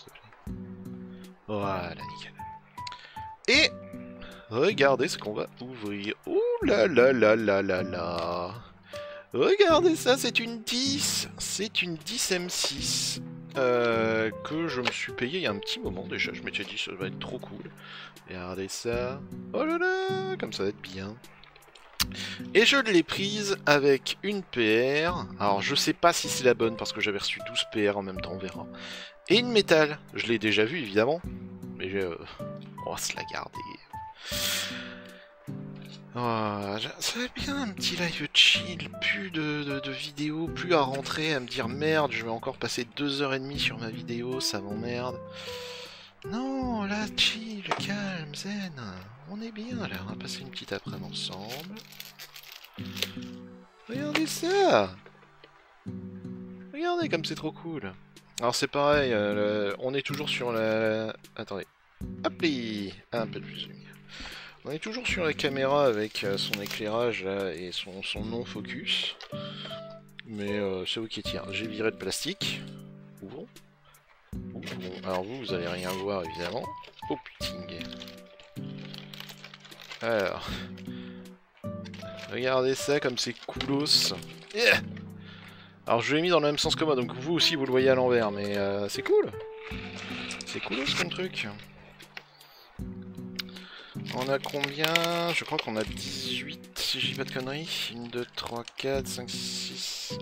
s'il te plaît. Voilà, nickel. Et regardez ce qu'on va ouvrir. Ouh là là là là là là. Regardez ça, c'est une 10. C'est une 10 M6. Que je me suis payé il y a un petit moment déjà. Je m'étais dit ça va être trop cool. Regardez ça. Oh là là, comme ça va être bien. Et je l'ai prise avec une PR. Alors je sais pas si c'est la bonne parce que j'avais reçu 12 PR en même temps, on verra. Et une métal. Je l'ai déjà vu évidemment. Mais on va se la garder. Oh, ça va bien un petit live chill, plus de vidéos, plus à rentrer, à me dire merde, je vais encore passer 2h30 sur ma vidéo, ça m'emmerde. Non, là, chill, calme, zen, on est bien là, on va passer une petite après-midi ensemble. Regardez ça! Regardez comme c'est trop cool. Alors c'est pareil, on est toujours sur la... Attendez. Hop là, un peu plus de lumière. On est toujours sur la caméra avec son éclairage là, et son non-focus. Mais c'est ok, tiens, j'ai viré le plastique. Ouvrons. Ouvrons. Alors vous allez rien voir évidemment. Oh putain. Alors. Regardez ça comme c'est coolos. Yeah. Alors je l'ai mis dans le même sens que moi, donc vous aussi vous le voyez à l'envers, mais c'est cool. C'est coolos comme truc. On a combien? Je crois qu'on a 18, si je dis pas de conneries. 1, 2, 3, 4, 5, 6.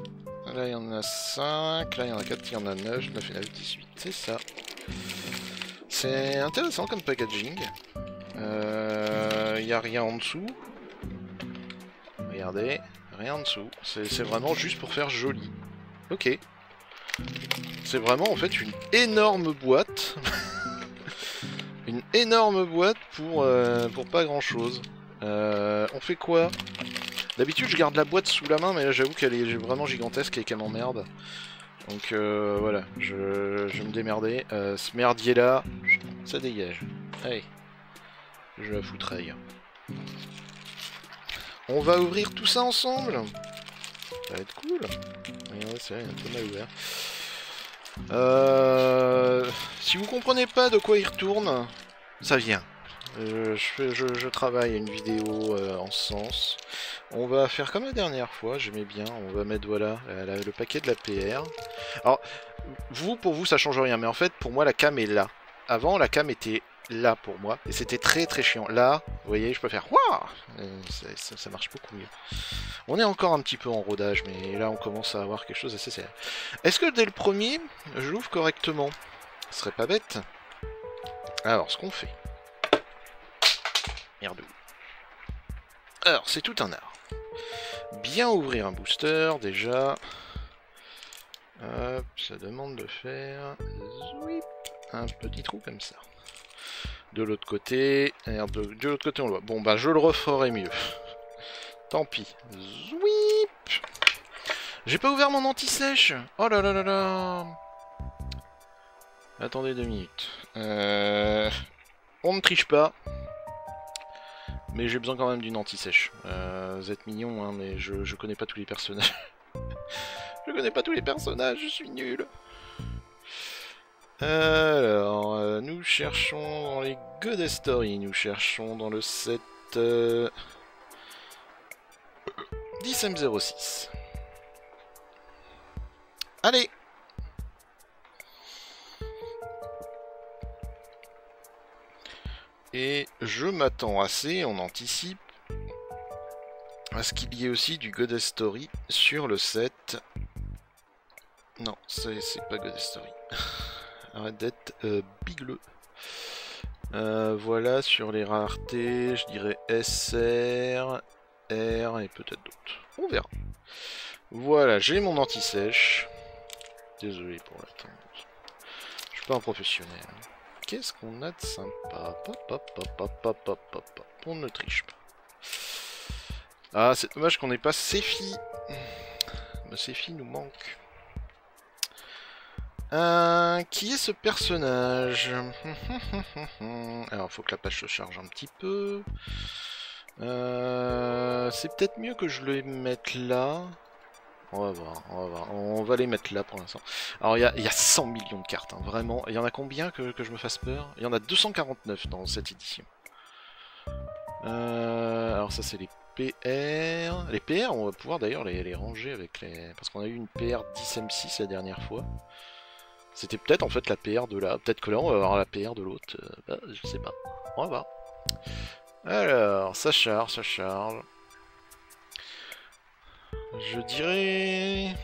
Là, il y en a 5. Là, il y en a 4, il y en a 9. 9 et 9, 18. C'est ça. C'est intéressant comme packaging. Il n'y a rien en dessous. Regardez. Rien en dessous. C'est vraiment juste pour faire joli. Ok. C'est vraiment, en fait, une énorme boîte. Une énorme boîte pour pas grand chose. On fait quoi? D'habitude je garde la boîte sous la main, mais là j'avoue qu'elle est vraiment gigantesque et qu'elle m'emmerde. Donc voilà, je vais me démerder. Ce merdier là, ça dégage. Allez, je la foutraille. On va ouvrir tout ça ensemble. Ça va être cool. Regardez, c'est un peu mal ouvert. Si vous comprenez pas de quoi il retourne, ça vient. Je travaille à une vidéo en ce sens. On va faire comme la dernière fois, j'aimais bien. On va mettre voilà le paquet de la PR. Alors, pour vous ça change rien, mais en fait pour moi la cam est là. Avant la cam était là pour moi et c'était très très chiant. Là, vous voyez, je peux faire waouh, ça marche beaucoup mieux. On est encore un petit peu en rodage, mais là on commence à avoir quelque chose d'assez sérieux. Est-ce que dès le premier, je l'ouvre correctement? Ce serait pas bête. Alors, ce qu'on fait. Merde. Alors, c'est tout un art. Bien ouvrir un booster, déjà. Hop, ça demande de faire... Zouip, un petit trou comme ça. De l'autre côté... Merde, de l'autre côté on le voit. Bon, bah je le referai mieux. Tant pis. Zouip. J'ai pas ouvert mon anti-sèche. Oh là là là là. Attendez 2 minutes. On ne triche pas. Mais j'ai besoin quand même d'une anti-sèche. Vous êtes mignons, hein, mais je connais pas tous les personnages. Je connais pas tous les personnages, je suis nul. Alors, nous cherchons dans les Goddess Story, nous cherchons dans le set 10M06. Allez! Et je m'attends assez, on anticipe, à ce qu'il y ait aussi du Goddess Story sur le set. Non, c'est pas Goddess Story. Arrête d'être bigleux. Voilà, sur les raretés, je dirais SR, R et peut-être d'autres. On verra. Voilà, j'ai mon anti-sèche. Désolé pour l'attente. Je suis pas un professionnel. Qu'est-ce qu'on a de sympa? On ne triche pas. Ah, c'est dommage qu'on n'ait pas Sephi. Mais Sephi nous manque. Qui est ce personnage? Alors, faut que la page se charge un petit peu. C'est peut-être mieux que je le mette là. On va voir, on va voir. On va les mettre là pour l'instant. Alors il y a 100 millions de cartes, hein, vraiment. Il y en a combien que je me fasse peur? Il y en a 249 dans cette édition. Alors ça c'est les PR. Les PR, on va pouvoir d'ailleurs les ranger avec les... Parce qu'on a eu une PR 10M6 la dernière fois. C'était peut-être en fait la PR de là. Peut-être que là on va avoir la PR de l'autre. Bah, je sais pas. On va voir. Alors, ça charge, ça charge. Je dirais...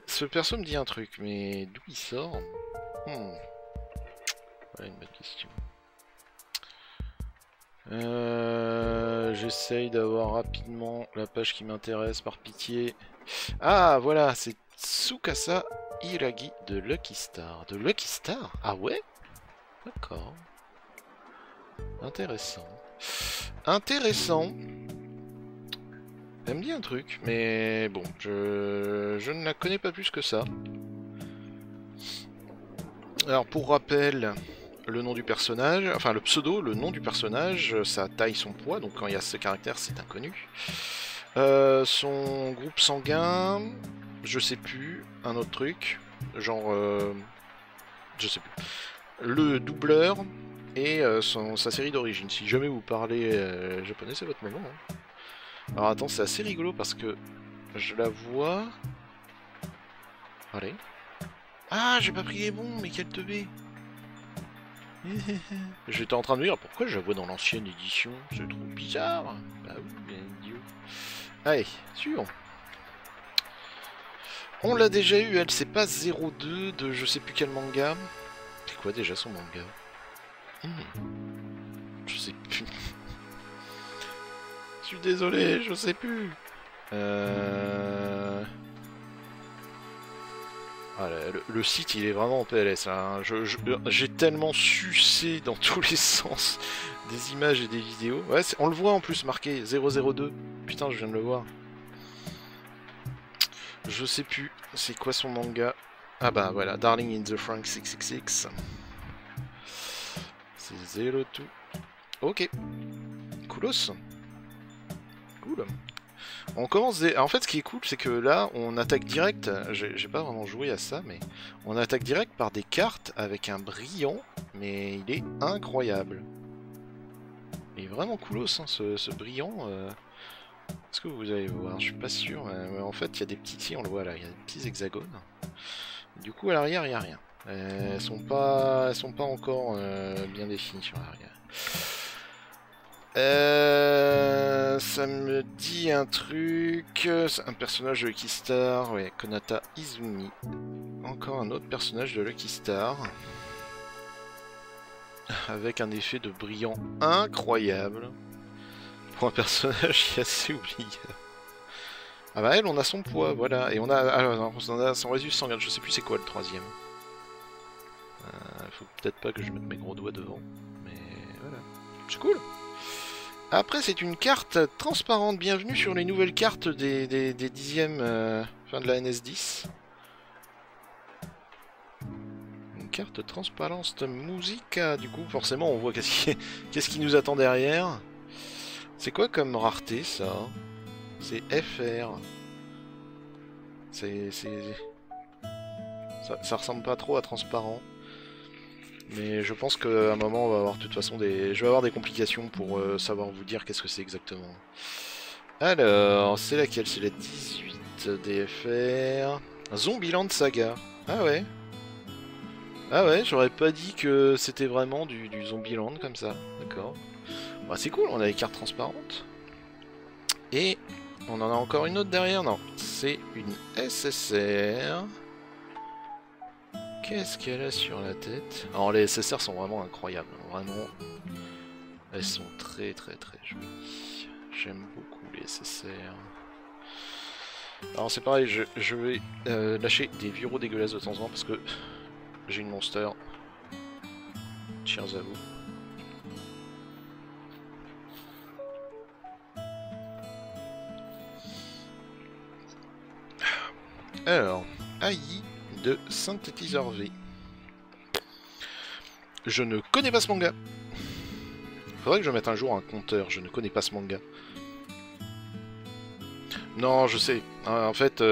Ce perso me dit un truc, mais d'où il sort? Voilà une bonne question. J'essaye d'avoir rapidement la page qui m'intéresse, par pitié. Ah, voilà, c'est Tsukasa Hiragi de Lucky Star. De Lucky Star? Ah ouais? D'accord. Intéressant. Intéressant. Elle me dit un truc, mais bon, je ne la connais pas plus que ça. Alors, pour rappel, le nom du personnage, enfin le pseudo, le nom du personnage, sa taille, son poids, donc quand il y a ce caractère, c'est inconnu. Son groupe sanguin, je sais plus, un autre truc, genre, je sais plus. Le doubleur et sa série d'origine. Si jamais vous parlez japonais, c'est votre moment. Hein. Alors attends, c'est assez rigolo parce que je la vois... Allez. Ah, j'ai pas pris les bons, mais quel teubé. J'étais en train de me dire, pourquoi je la vois dans l'ancienne édition? C'est trop bizarre. Bah oui, bien idiot. Allez, suivant. On l'a déjà eu, elle, c'est pas 02 de je sais plus quel manga. C'est quoi déjà son manga? Je sais plus. Je suis désolé, je sais plus. Ah, le site il est vraiment en PLS. Hein. J'ai tellement sucé dans tous les sens des images et des vidéos. Ouais, on le voit en plus marqué 002. Putain, je viens de le voir. Je sais plus. C'est quoi son manga? Ah bah voilà, Darling in the Franxx 666. C'est 02. Ok. Coolos. Cool. On commence En fait, ce qui est cool, c'est que là, on attaque direct. J'ai pas vraiment joué à ça, mais on attaque direct par des cartes avec un brillant, mais il est incroyable. Il est vraiment coolos, hein, ce brillant. Est-ce que vous allez voir? Je suis pas sûr. Mais en fait, il y a des petits... Si, on le voit là, il y a des petits hexagones. Du coup, à l'arrière, il n'y a rien. Elles sont pas encore bien définies sur l'arrière. Ça me dit un truc. Un personnage de Lucky Star, ouais, Konata Izumi. Encore un autre personnage de Lucky Star. Avec un effet de brillant incroyable. Pour un personnage qui est assez oublié. Ah bah elle, on a son poids, voilà. Et on a, alors, on a son résus sanguin, je sais plus c'est quoi le troisième. Faut peut-être pas que je mette mes gros doigts devant. Mais voilà. C'est cool. Après, c'est une carte transparente. Bienvenue sur les nouvelles cartes des dixièmes fin de la NS10. Une carte transparente musica. Du coup, forcément, on voit qu'est-ce qui nous attend derrière. C'est quoi comme rareté, ça? C'est FR. Ça ressemble pas trop à transparent. Mais je pense qu'à un moment, on va avoir de toute façon je vais avoir des complications pour savoir vous dire qu'est-ce que c'est exactement. Alors, c'est laquelle? C'est la 18 DFR. Zombieland Saga. Ah ouais. Ah ouais, j'aurais pas dit que c'était vraiment du Zombieland comme ça. D'accord. Bah, c'est cool, on a des cartes transparentes. Et on en a encore une autre derrière. Non, c'est une SSR. Qu'est-ce qu'elle a sur la tête? Alors les SSR sont vraiment incroyables, vraiment. Elles sont très très très jolies. J'aime beaucoup les SSR. Alors c'est pareil, je vais lâcher des viraux dégueulasses de temps en temps parce que j'ai une monster. Cheers à vous. Alors, AI de Synthétiseur V. Je ne connais pas ce manga. Faudrait que je mette un jour un compteur, je ne connais pas ce manga. Non, je sais. En fait,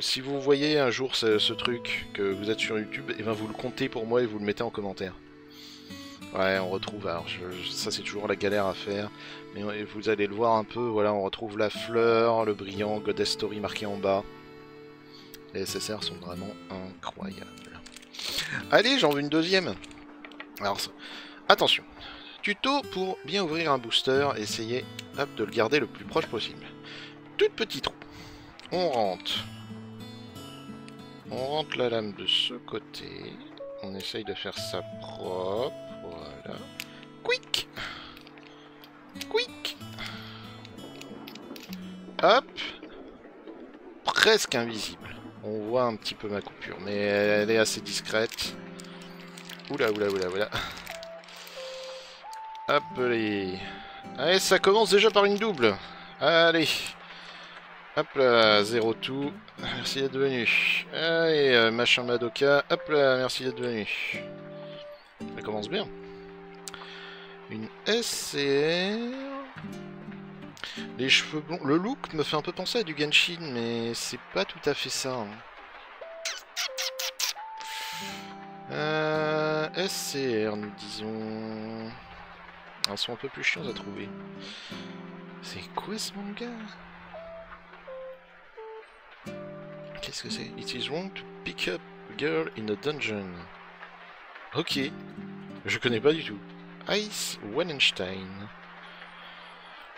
si vous voyez un jour ce truc, que vous êtes sur YouTube, et ben vous le comptez pour moi et vous le mettez en commentaire. Ouais, on retrouve, alors ça c'est toujours la galère à faire, mais vous allez le voir un peu, voilà, on retrouve la fleur, le brillant, Goddess Story marqué en bas. Les SSR sont vraiment incroyables. Allez, j'en veux une deuxième. Alors, attention. Tuto pour bien ouvrir un booster, essayez hop, de le garder le plus proche possible. Toute petite trou. On rentre la lame de ce côté. On essaye de faire ça propre. Voilà. Quick. Quick. Hop. Presque invisible. On voit un petit peu ma coupure, mais elle est assez discrète. Oula, oula, oula, oula. Hop, allez. Allez, ça commence déjà par une double. Allez. Hop là, 0 tout. Merci d'être venu. Allez, machin Madoka. Hop là, merci d'être venu. Ça commence bien. Une SCR. Les cheveux blonds. Le look me fait un peu penser à du Genshin, mais c'est pas tout à fait ça. SCR, nous disons. Elles sont un peu plus chiants à trouver. C'est quoi ce manga? Qu'est-ce que c'est? It is wrong to pick up a girl in a dungeon. Ok. Je connais pas du tout. Ice Wallenstein.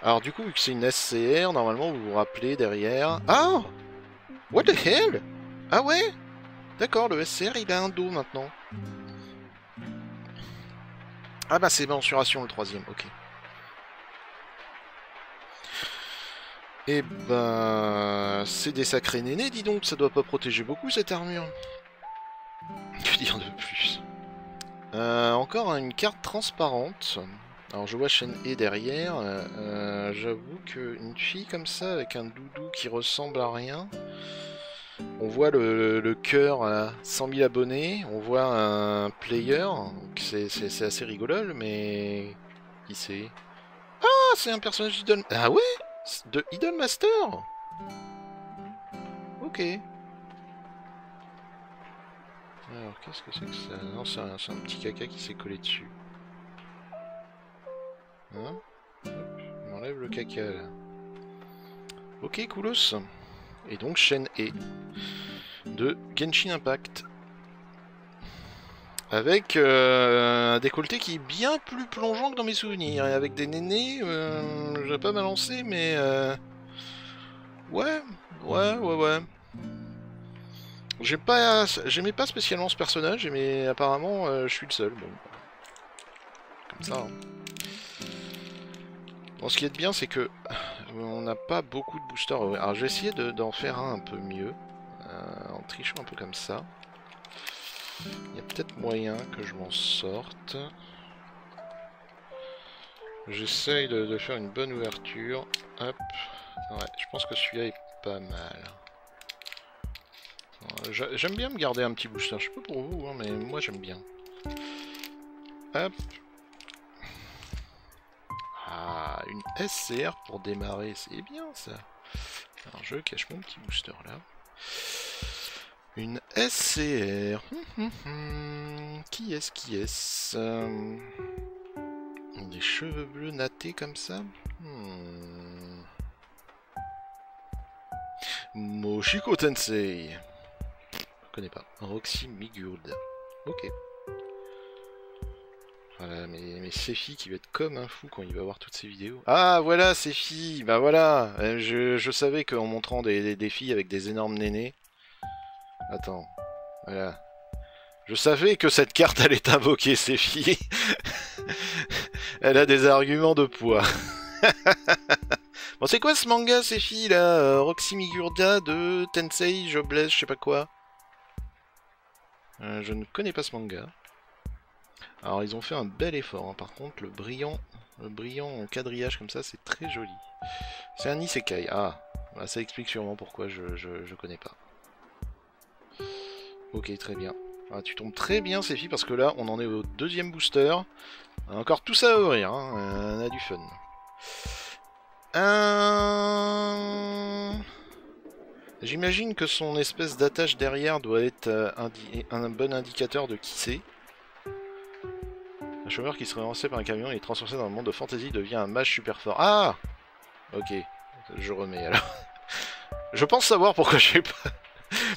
Alors du coup, vu que c'est une SCR, normalement vous vous rappelez derrière... Ah! What the hell? Ah ouais? D'accord, le SCR il a un dos maintenant. Ah bah c'est mensuration le troisième, ok. Eh ben... C'est des sacrés nénés, dis donc, ça doit pas protéger beaucoup cette armure. Que dire de plus? Encore une carte transparente. Alors je vois Shen E derrière. J'avoue qu'une fille comme ça, avec un doudou qui ressemble à rien... On voit le cœur à 100 000 abonnés, on voit un player, c'est assez rigolo, mais... Qui c'est? Ah, c'est un personnage d'Idol... Ah ouais? De Idolmaster? Ok. Alors, qu'est-ce que c'est que ça? Non, c'est un petit caca qui s'est collé dessus. Hein? Hop, on enlève le caca, là. Ok, coolos. Et donc, Shen E. De Genshin Impact. Avec un décolleté qui est bien plus plongeant que dans mes souvenirs. Et avec des nénés, je vais pas balancer, mais... Ouais. J'aimais pas spécialement ce personnage, mais apparemment, je suis le seul. Bon. Comme ça. Hein. Bon, ce qui est bien, c'est que on n'a pas beaucoup de boosters. Alors, je vais essayer d'en faire un peu mieux. En trichant un peu comme ça. Il y a peut-être moyen que je m'en sorte. J'essaye de faire une bonne ouverture. Hop. Ouais, je pense que celui-là est pas mal. J'aime bien me garder un petit booster. Je sais pas pour vous, hein, mais moi j'aime bien. Hop. Ah, une SCR pour démarrer. C'est bien ça. Alors je cache mon petit booster là. Une SCR. Qui est-ce? Des cheveux bleus nattés comme ça. Moshiko Tensei. Je connais pas. Roxy Migurd. Ok. Voilà, mais Sephi qui va être comme un fou quand il va voir toutes ces vidéos. Ah voilà Sephi. Bah voilà. Je savais qu'en montrant des filles avec des énormes nénés. Attends. Voilà. Je savais que cette carte allait t'invoquer, Sephi. Elle a des arguments de poids. Bon, c'est quoi ce manga, Sephi, là? Roxy Migurda de Tensei, Jobless, je sais pas quoi. Je ne connais pas ce manga. Alors, ils ont fait un bel effort, hein. Par contre, le brillant en quadrillage comme ça, c'est très joli. C'est un isekai. Ah, bah, ça explique sûrement pourquoi je connais pas. Ok, très bien. Ah, tu tombes très bien, Sephi, parce que là, on en est au deuxième booster. On a encore tout ça à ouvrir, hein. On a du fun. J'imagine que son espèce d'attache derrière doit être un bon indicateur de qui c'est. Un chômeur qui serait lancé par un camion et transporté dans le monde de fantasy devient un mage super fort. Ah! Ok, je remets alors. Je pense savoir pourquoi j'ai pas...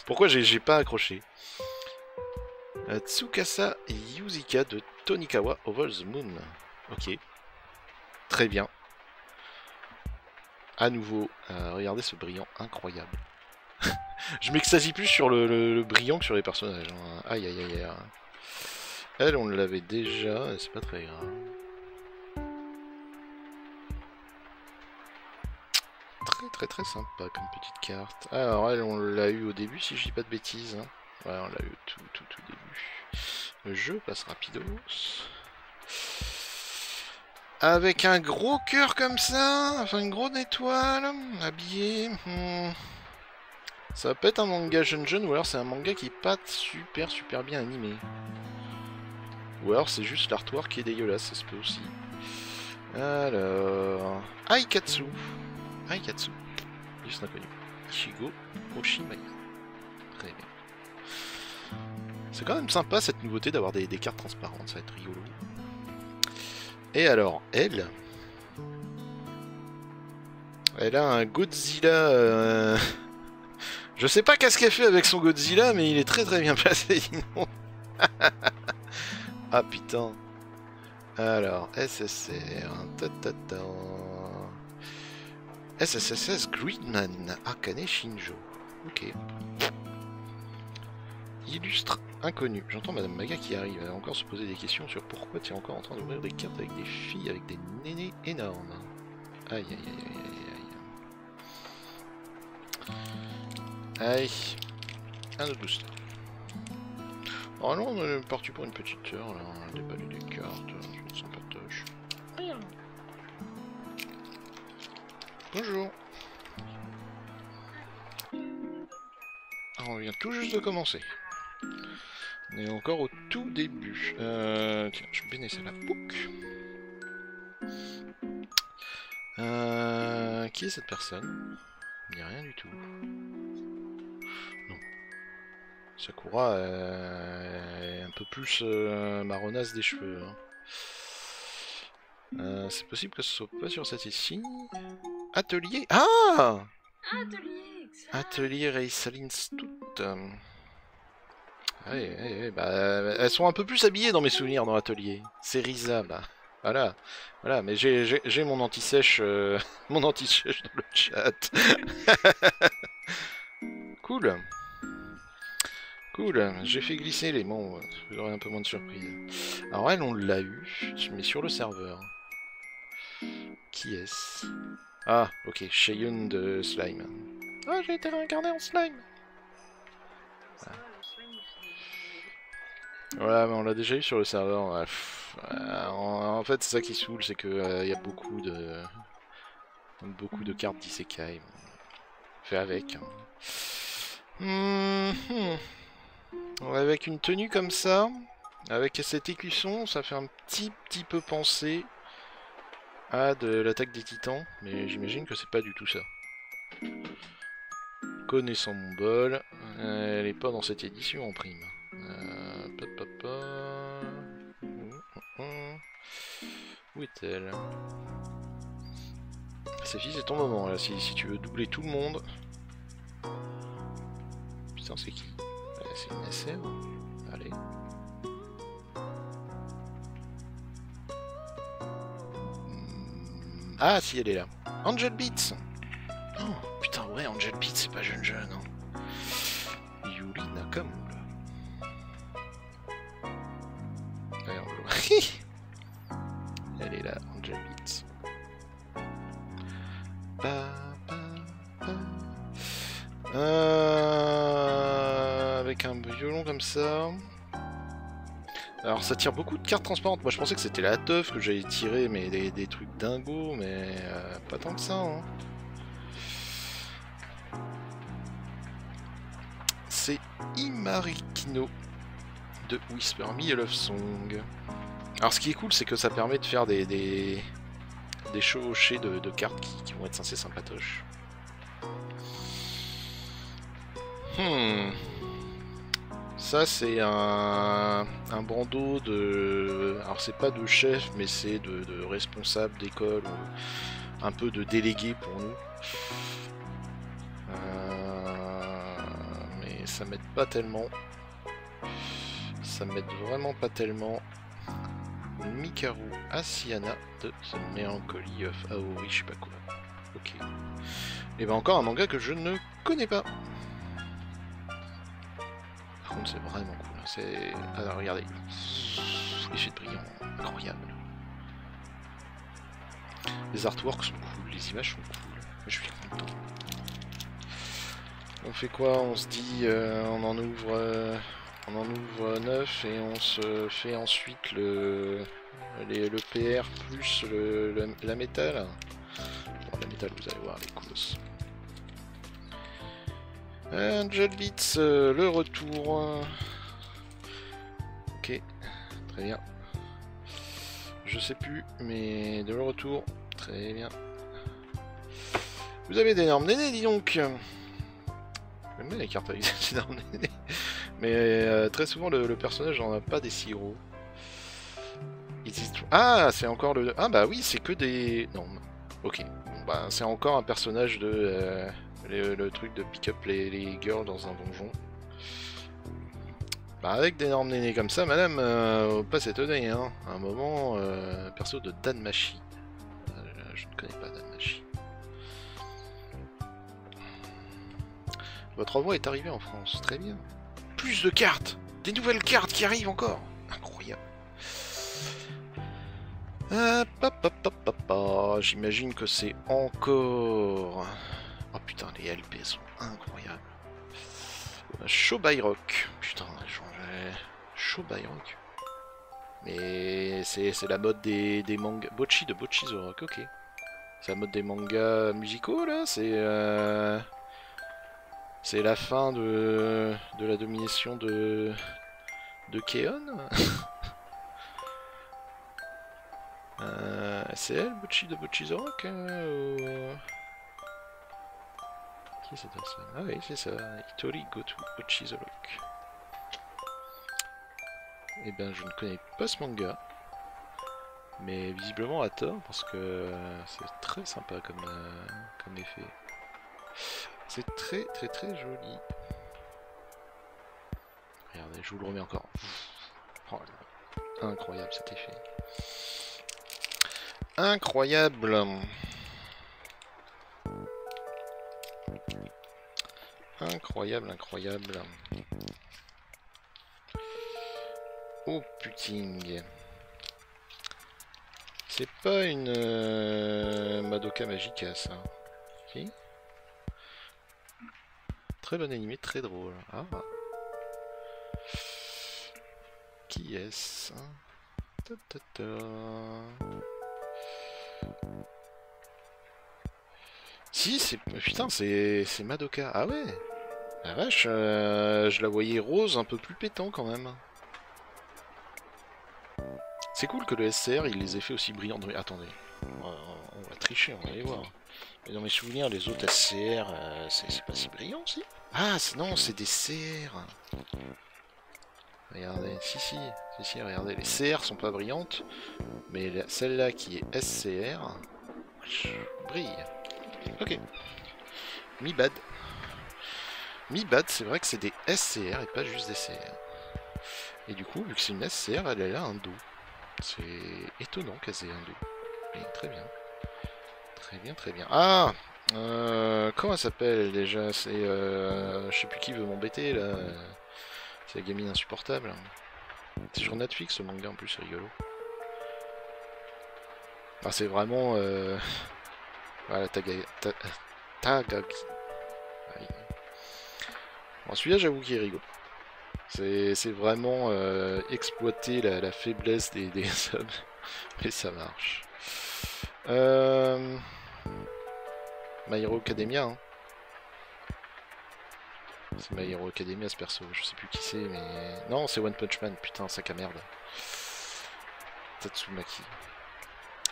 pourquoi j'ai pas accroché. Tsukasa Yuzika de Tonikawa Over the Moon. Ok. Très bien. À nouveau, regardez ce brillant incroyable. Je m'extasie plus sur le brillant que sur les personnages. Hein. Aïe aïe aïe aïe. Elle, on l'avait déjà, c'est pas très grave. Très sympa comme petite carte. Alors elle, on l'a eu au début si je dis pas de bêtises. Hein. Ouais, on l'a eu tout début. Le jeu passe rapidos. Avec un gros cœur comme ça, enfin une grosse étoile, habillé. Ça peut être un manga jeune ou alors c'est un manga qui est pas super bien animé. Ou alors c'est juste l'artwork qui est dégueulasse, ça se peut aussi. Alors... Aikatsu. Aikatsu. Juste inconnu. Ichigo Oshimaya. Très bien. C'est quand même sympa cette nouveauté d'avoir des cartes transparentes, ça va être rigolo. Et alors, elle a un Godzilla... Je sais pas qu'est-ce qu'elle fait avec son Godzilla, mais il est très bien placé, sinon. Ah putain. Alors, SSR... SSSS Gridman Akane Shinjo. Ok. Illustre inconnu. J'entends Madame Maga qui arrive. Elle va encore se poser des questions sur pourquoi tu es encore en train d'ouvrir des cartes avec des filles avec des nénés énormes. Aïe aïe aïe aïe aïe. Aïe. Un autre booster. Oh non, on est parti pour une petite heure là. On a déballé des cartes. Je ne partage. Rien. Bonjour. On vient tout juste de commencer. On est encore au tout début. Tiens, je vais baisser la boucle. Qui est cette personne? Il n'y a rien du tout. Non. Sakura est un peu plus marronasse des cheveux. Hein. C'est possible que ce soit pas sur cette ici. Atelier. Ah! Atelier, exact. Atelier Reisalin Stout. Ouais, bah, elles sont un peu plus habillées dans mes souvenirs dans l'atelier. C'est Risa, bah. Voilà, mais j'ai mon anti-sèche mon anti-sèche dans le chat. Cool. J'ai fait glisser les mots, j'aurai un peu moins de surprise. Alors elle, on l'a eu, mais sur le serveur. Qui est-ce? Ah, ok, Cheyenne de Slime. Ah, j'ai été réincarné en Slime. Voilà, mais on l'a déjà eu sur le serveur. Ouais, en fait, c'est ça qui saoule, c'est que y a beaucoup de cartes d'isekai. Fait avec. Avec une tenue comme ça, avec cet écusson, ça fait un petit peu penser à de l'attaque des titans, mais j'imagine que c'est pas du tout ça. Connaissant mon bol, elle est pas dans cette édition en prime. Où est-elle? Sophie, c'est ton moment là, si tu veux doubler tout le monde. Putain, c'est qui? C'est une SR. Allez. Ah, si, elle est là. Angel Beats. Oh, putain, ouais, Angel Beats, c'est pas jeune. Hein. Yuri Nakamura. Ouais, on le voit. Elle est là, Angel Beats. Avec un violon comme ça. Alors ça tire beaucoup de cartes transparentes. Moi je pensais que c'était la teuf que j'allais tirer, mais des trucs dingos, mais pas tant que ça. Hein. C'est Imarikino de Whisper Me a Love Song. Alors ce qui est cool, c'est que ça permet de faire des des chevauchées de cartes qui vont être censées sympatoches. Ça c'est un bandeau de... Alors c'est pas de chef, mais c'est de responsable d'école, un peu de délégué pour nous. Mais ça m'aide pas tellement. Ça m'aide vraiment pas tellement. Mikaru Asiana de The Melancholy of Aoi, je sais pas quoi. Ok. Et ben encore un manga que je ne connais pas. Par contre c'est vraiment cool. C'est... Alors regardez. Effet de brillant, incroyable. Les artworks sont cool, les images sont cool. Je suis content. On fait quoi? On se dit, on en ouvre 9 et on se fait ensuite le PR plus la métal. Bon, la métal, vous allez voir, les coolos. Angel Beats, le retour. Ok, très bien. Je sais plus, mais de le retour, très bien. Vous avez d'énormes nénés, dis donc. J'aime bien les cartes avec des énormes nénés. Mais très souvent, le personnage n'en a pas des si gros. Ah, c'est encore le... Ah bah oui, c'est que des... Non, ok. Bon, bah, c'est encore un personnage de... le truc de pick up les girls dans un donjon. Bah avec d'énormes nénés comme ça, madame, faut pas s'étonner, hein. À un moment, perso de Danmachi. Je ne connais pas Danmachi. Votre envoi est arrivé en France, très bien. Plus de cartes! Des nouvelles cartes qui arrivent encore! Incroyable. J'imagine que c'est encore... Oh putain, les LP sont incroyables. Shobai-Rock. Putain, Shobai-Rock. Mais c'est la mode des mangas... Bocchi de Bocchi the Rock, ok. C'est la mode des mangas musicaux, là? C'est la fin de la domination de Keon. C'est elle, Bocchi de Bocchi the Rock Qui est cette personne? Ah oui, c'est ça. Hitori Goto Bocchi the Rock. Eh ben, je ne connais pas ce manga. Mais visiblement à tort, parce que c'est très sympa comme effet. C'est très très très joli. Regardez, je vous le remets encore. Oh, incroyable cet effet. Incroyable. Incroyable, incroyable. Oh putain. C'est pas une Madoka Magica ça. Si? Très bon animé, très drôle. Ah. Qui est-ce? Si, c'est... Putain, c'est Madoka. Ah ouais. La vache, je la voyais rose, un peu plus pétant quand même. C'est cool que le SCR, il les ait fait aussi brillants. Attendez, on va tricher, on va aller voir. Mais dans mes souvenirs, les autres SCR, c'est pas si brillant, si? Ah, non, c'est des CR. Regardez, si, regardez, les CR sont pas brillantes, mais celle-là qui est SCR, brille. Ok. Mi bad, c'est vrai que c'est des SCR et pas juste des CR. Et du coup, vu que c'est une SCR, elle a un dos. C'est étonnant qu'elle ait un dos. Mais très bien. Très bien, très bien. Ah, comment elle s'appelle déjà? C'est... je sais plus qui veut m'embêter là. C'est la gamine insupportable. C'est sur Netflix ce manga en plus, c'est rigolo. Ah, c'est vraiment... Voilà, Tagaki. Bon, celui-là, j'avoue qu'il est rigolo. C'est vraiment exploiter la faiblesse des hommes. Mais ça marche. My Hero Academia, hein. C'est My Hero Academia ce perso, je sais plus qui c'est, mais... Non, c'est One Punch Man, putain, sac à merde. Tatsumaki.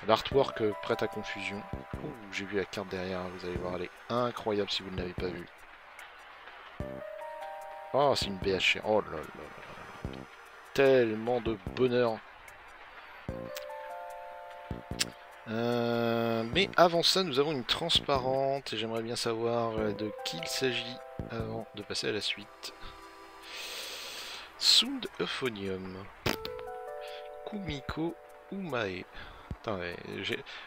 L'artwork prête à confusion. Ouh, j'ai vu la carte derrière, vous allez voir, elle est incroyable si vous ne l'avez pas vue. Oh, c'est une BHR. Oh là là là là. Tellement de bonheur. Mais avant ça, nous avons une transparente et j'aimerais bien savoir de qui il s'agit avant de passer à la suite. Sound Euphonium. Kumiko Umae.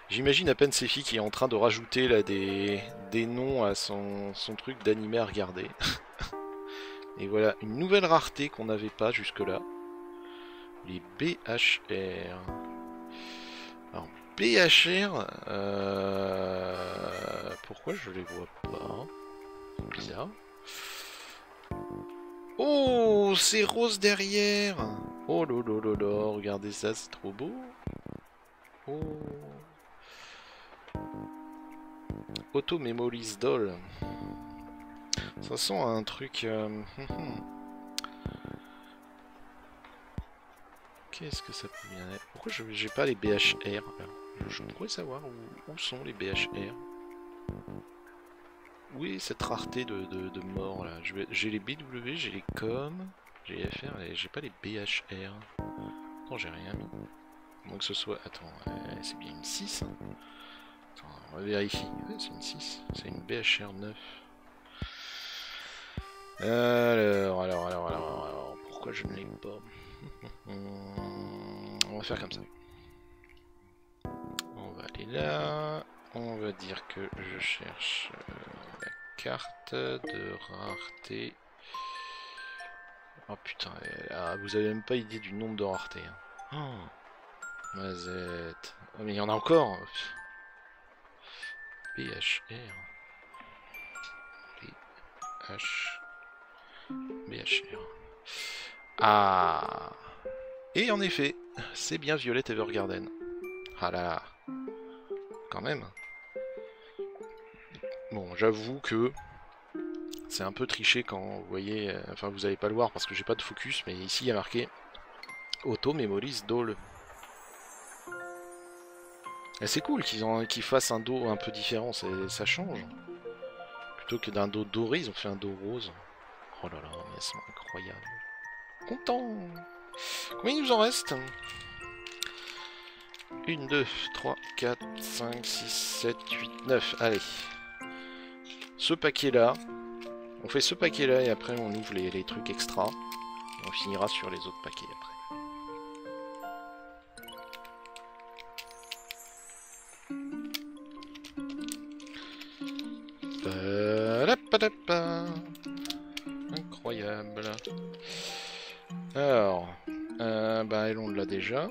J'imagine à peine Sefi qui est en train de rajouter là des noms à son truc d'animé à regarder. Et voilà, une nouvelle rareté qu'on n'avait pas jusque-là. Les BHR. Alors, BHR, pourquoi je les vois pas? C'est bizarre. Oh, c'est rose derrière. Oh là, regardez ça, c'est trop beau. Oh. Auto Memories Doll. Ça sent un truc... Qu'est-ce que ça peut bien être? Pourquoi j'ai pas les BHR? Je pourrais savoir où sont les BHR. Où est cette rareté de mort là? J'ai les BW, j'ai les COM, j'ai les FR, et j'ai pas les BHR. Non, j'ai rien mis. Donc que ce soit... Attends, c'est bien une 6 hein. Attends, on va vérifier. Ouais, c'est une 6. C'est une BHR 9. Alors, pourquoi je ne l'ai pas? On va faire comme ça. On va aller là. On va dire que je cherche la carte de rareté. Oh putain, vous avez même pas idée du nombre de raretés. Hein. Oh, mazette. Oh, mais il y en a encore. BHR. BHR. Ah. Et en effet, c'est bien Violet Evergarden. Ah là là. Quand même. Bon, j'avoue que c'est un peu triché quand vous voyez... enfin, vous n'allez pas le voir parce que j'ai pas de focus, mais ici, il y a marqué Auto Memories Doll. Et c'est cool qu'ils fassent un dos un peu différent, ça change. Plutôt que d'un dos doré, ils ont fait un dos rose. Oh là là, mais c'est incroyable. Content. Combien il nous en reste? 1, 2, 3, 4, 5, 6, 7, 8, 9. Allez. Ce paquet-là. On fait ce paquet-là et après on ouvre les trucs extra. Et on finira sur les autres paquets après. Incroyable. Alors, bah elle on l'a déjà.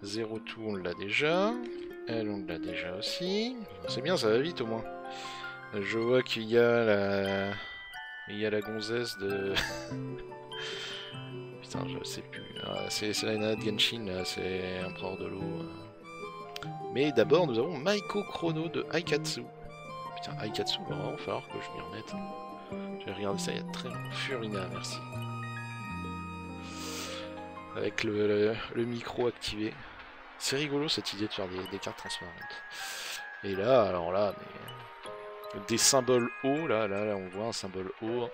0 tout on l'a déjà. Elle on l'a déjà aussi. C'est bien, ça va vite au moins. Je vois qu'il y a la gonzesse de... Putain, je sais plus. C'est la nana de Genshin, là, c'est Empereur de l'eau. Mais d'abord, nous avons Maiko Chrono de Aikatsu. Putain, Aikatsu, il va vraiment falloir que je m'y remette. J'ai regardé ça il y a très longtemps. Furina, merci. Avec le micro activé. C'est rigolo cette idée de faire des cartes transparentes. Et là, alors là, mais... des symboles hauts, là, on voit un symbole haut.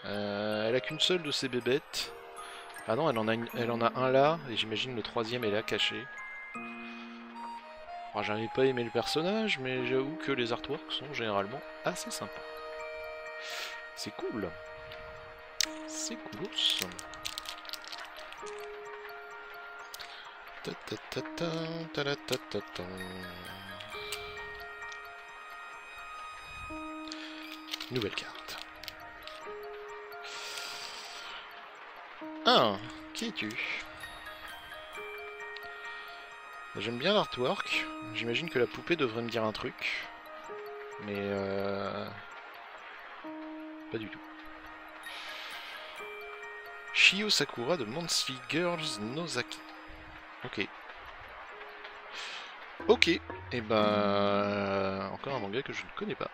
Elle a qu'une seule de ses bébêtes. Ah non, elle en a un là, et j'imagine le troisième est là, caché. Alors, j'avais pas aimé le personnage, mais j'avoue que les artworks sont généralement assez sympas. C'est cool. C'est coolos. Nouvelle carte. Ah, qui es-tu? J'aime bien l'artwork. J'imagine que la poupée devrait me dire un truc. Mais pas du tout. Shio Sakura de Monthly Girls Nozaki. Ok. Ok. Et ben... encore un manga que je ne connais pas.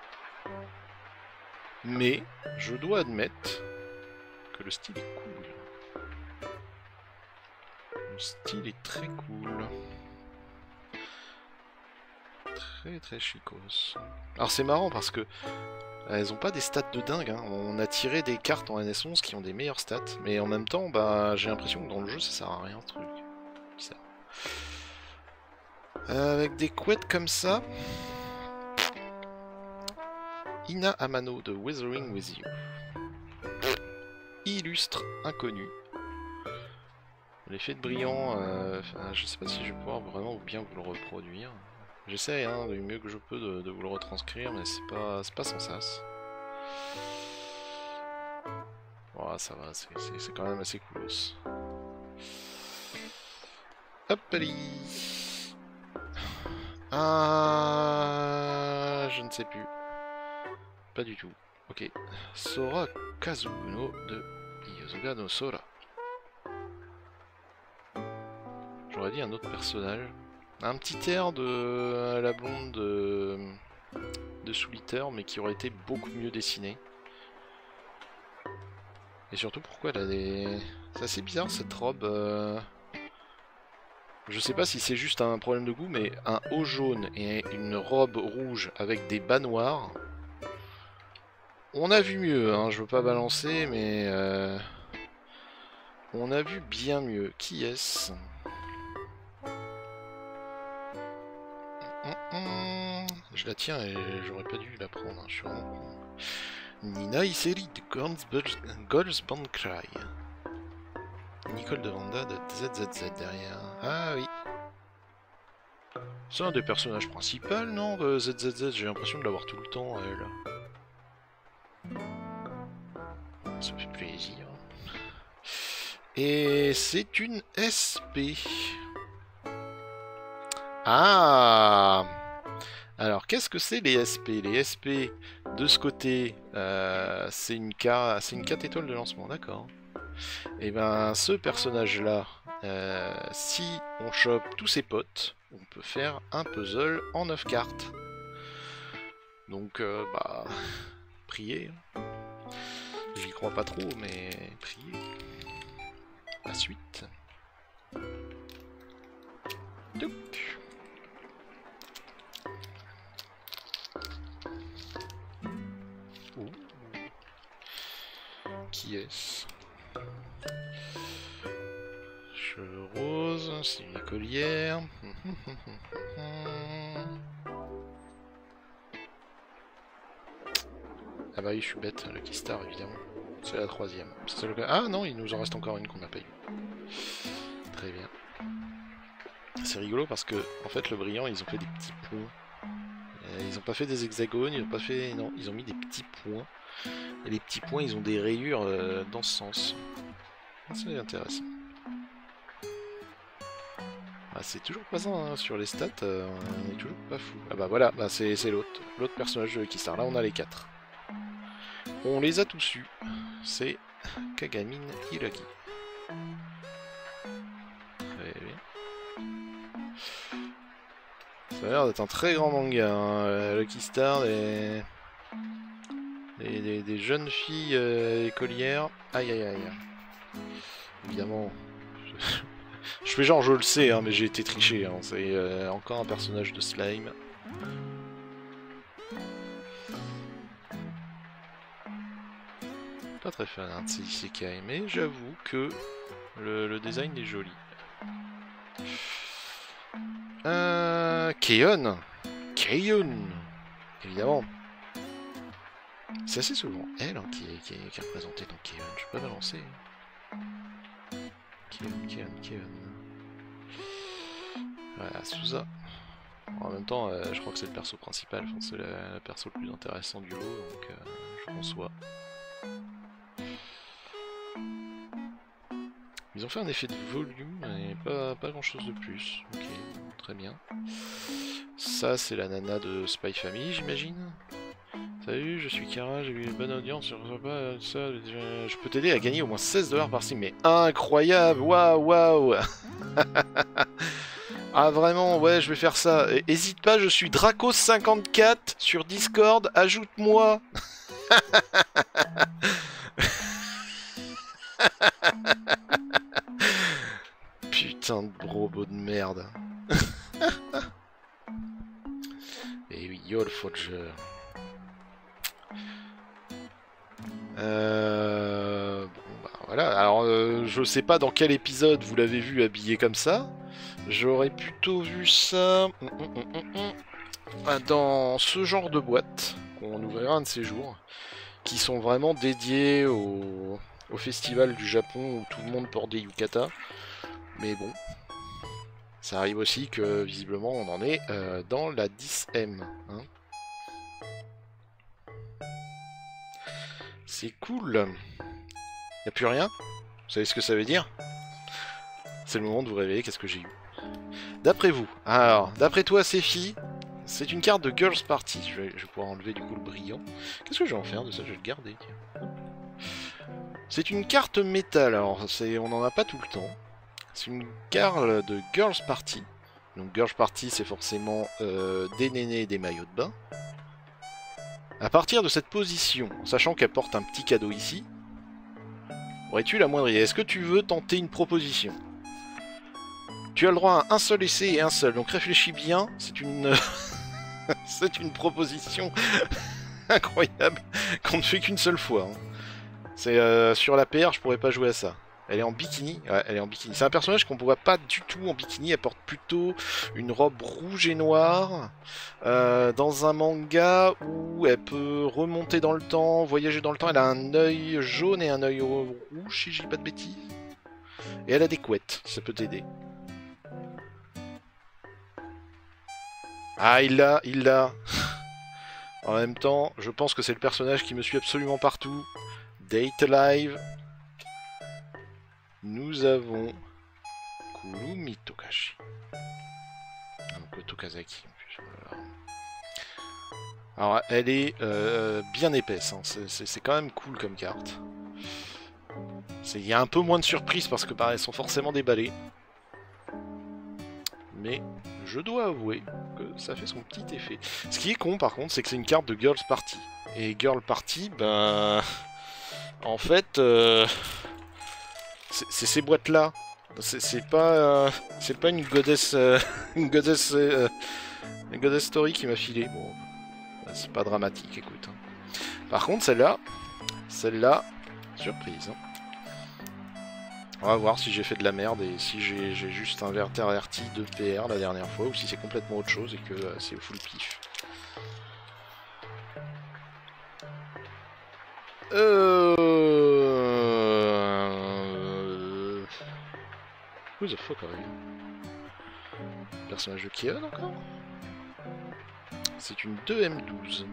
Mais je dois admettre que le style est cool. Le style est très cool. Très très chicos. Alors c'est marrant parce que elles ont pas des stats de dingue, hein. On a tiré des cartes en NS11 qui ont des meilleures stats, mais en même temps, bah j'ai l'impression que dans le jeu ça sert à rien ce truc. Bizarre. Avec des couettes comme ça. Ina Amano de Weathering With You. Illustre inconnu. L'effet de brillant, je sais pas si je vais pouvoir vraiment bien vous le reproduire. J'essaie hein, du mieux que je peux de vous le retranscrire, mais c'est pas sans sas. Voilà, ça va, c'est quand même assez coolos. Hop, allez. Ah, je ne sais plus. Pas du tout. Ok. Sora Kazuno de Yosuga no Sora. J'aurais dit un autre personnage. Un petit air de la blonde de Souliter, mais qui aurait été beaucoup mieux dessiné. Et surtout, pourquoi elle a des... C'est assez bizarre cette robe. Je sais pas si c'est juste un problème de goût, mais un haut jaune et une robe rouge avec des bas noirs. On a vu mieux, hein, je veux pas balancer, mais... On a vu bien mieux. Qui est-ce? Je la tiens et j'aurais pas dû la prendre, hein, je suis vraiment con. Nina Iseri de Girls Band Cry. Nicole de Vanda de ZZZ derrière. Ah oui. C'est un des personnages principaux, non, de ZZZ? J'ai l'impression de l'avoir tout le temps, elle. Ça fait plaisir. Et c'est une SP. Ah! Alors, qu'est-ce que c'est les SP? Les SP, de ce côté, c'est une 4 étoiles de lancement, d'accord. Et ben, ce personnage-là, si on chope tous ses potes, on peut faire un puzzle en 9 cartes. Donc, bah, priez. J'y crois pas trop, mais priez. La suite. Touc. Oh. Qui est-ce? Cheveux roses, c'est une écolière. Ah bah oui, je suis bête, Lucky Star évidemment. C'est la 3ème. Ah non, il nous en reste encore une qu'on n'a pas eu. Très bien. C'est rigolo parce que, en fait, le brillant, ils ont fait des petits points. Ils ont pas fait des hexagones, ils ont pas fait... Non, ils ont mis des petits points. Et les petits points, ils ont des rayures dans ce sens. C'est intéressant. Ah, c'est toujours présent hein, sur les stats, on est toujours pas fou. Ah bah voilà, bah c'est l'autre personnage de Lucky Star. Là, on a les 4. On les a tous eus. C'est Kagamine Hiragi. Très bien. Ça a l'air d'être un très grand manga, hein. Lucky Star, des jeunes filles écolières. Aïe aïe aïe. Évidemment, je fais genre je le sais, hein, mais j'ai été triché. Hein. C'est encore un personnage de slime. Pas très fan hein, de ces isekai, mais j'avoue que le design est joli. Keon, évidemment. C'est assez souvent elle hein, qui est représentée dans Keon. Je peux pas balancer. Keon. Voilà, Souza. En même temps, je crois que c'est le perso principal. Enfin, c'est le perso le plus intéressant du lot, donc je conçois. Ils ont fait un effet de volume et pas grand chose de plus. Ok, très bien. Ça, c'est la nana de Spy Family, j'imagine. Salut, je suis Kara, j'ai eu une bonne audience sur ça. Je peux t'aider à gagner au moins 16 $ par stream. Mais incroyable! Waouh! Ah, vraiment, ouais, je vais faire ça. Hésite pas, je suis Dracos54 sur Discord, ajoute-moi! Putain de robot de merde. Yol Fodger. Bon, bah voilà. Alors, je sais pas dans quel épisode vous l'avez vu habillé comme ça. J'aurais plutôt vu ça dans ce genre de boîte qu'on ouvrira un de ces jours, qui sont vraiment dédiés au festival du Japon où tout le monde porte des yukata. Mais bon, ça arrive aussi que visiblement on en est dans la 10M. Hein. C'est cool. Y a plus rien? Vous savez ce que ça veut dire? C'est le moment de vous révéler qu'est-ce que j'ai eu. D'après vous, alors, d'après toi, Sephi, c'est une carte de Girls Party. Je vais pouvoir enlever du coup le brillant. Qu'est-ce que je vais en faire de ça? Je vais le garder. C'est une carte métal. Alors, on n'en a pas tout le temps. C'est une carte de Girls Party. Donc, Girls Party, c'est forcément des nénés et des maillots de bain. À partir de cette position, sachant qu'elle porte un petit cadeau ici, aurais-tu la moindre idée? Est-ce que tu veux tenter une proposition? Tu as le droit à un seul essai et un seul, donc réfléchis bien, c'est une... c'est une proposition incroyable qu'on ne fait qu'une seule fois. Hein. C'est sur la PR, je pourrais pas jouer à ça. Elle est en bikini. Ouais, elle est en bikini. C'est un personnage qu'on ne voit pas du tout en bikini. Elle porte plutôt une robe rouge et noire. Dans un manga où elle peut remonter dans le temps, voyager dans le temps. Elle a un œil jaune et un œil rouge, si je dis pas de bêtises. Et elle a des couettes, ça peut t'aider. Ah, il l'a. En même temps, je pense que c'est le personnage qui me suit absolument partout. Date Live. Nous avons Kurumi Tokashi. Donc Tokazaki. Alors elle est bien épaisse, hein. C'est quand même cool comme carte. Il y a un peu moins de surprises parce que bah, elles sont forcément déballées. Mais je dois avouer que ça fait son petit effet. Ce qui est con par contre, c'est que c'est une carte de Girls Party. Et Girl Party, ben... En fait... c'est ces boîtes là. C'est pas une goddess une goddess story qui m'a filé. Bon, c'est pas dramatique, écoute. Hein. Par contre celle-là, surprise. Hein. On va voir si j'ai fait de la merde et si j'ai juste interverti 2 PR la dernière fois ou si c'est complètement autre chose et que c'est au full pif. Who the fuck are you? Personnage de Keon encore? C'est une 2M12.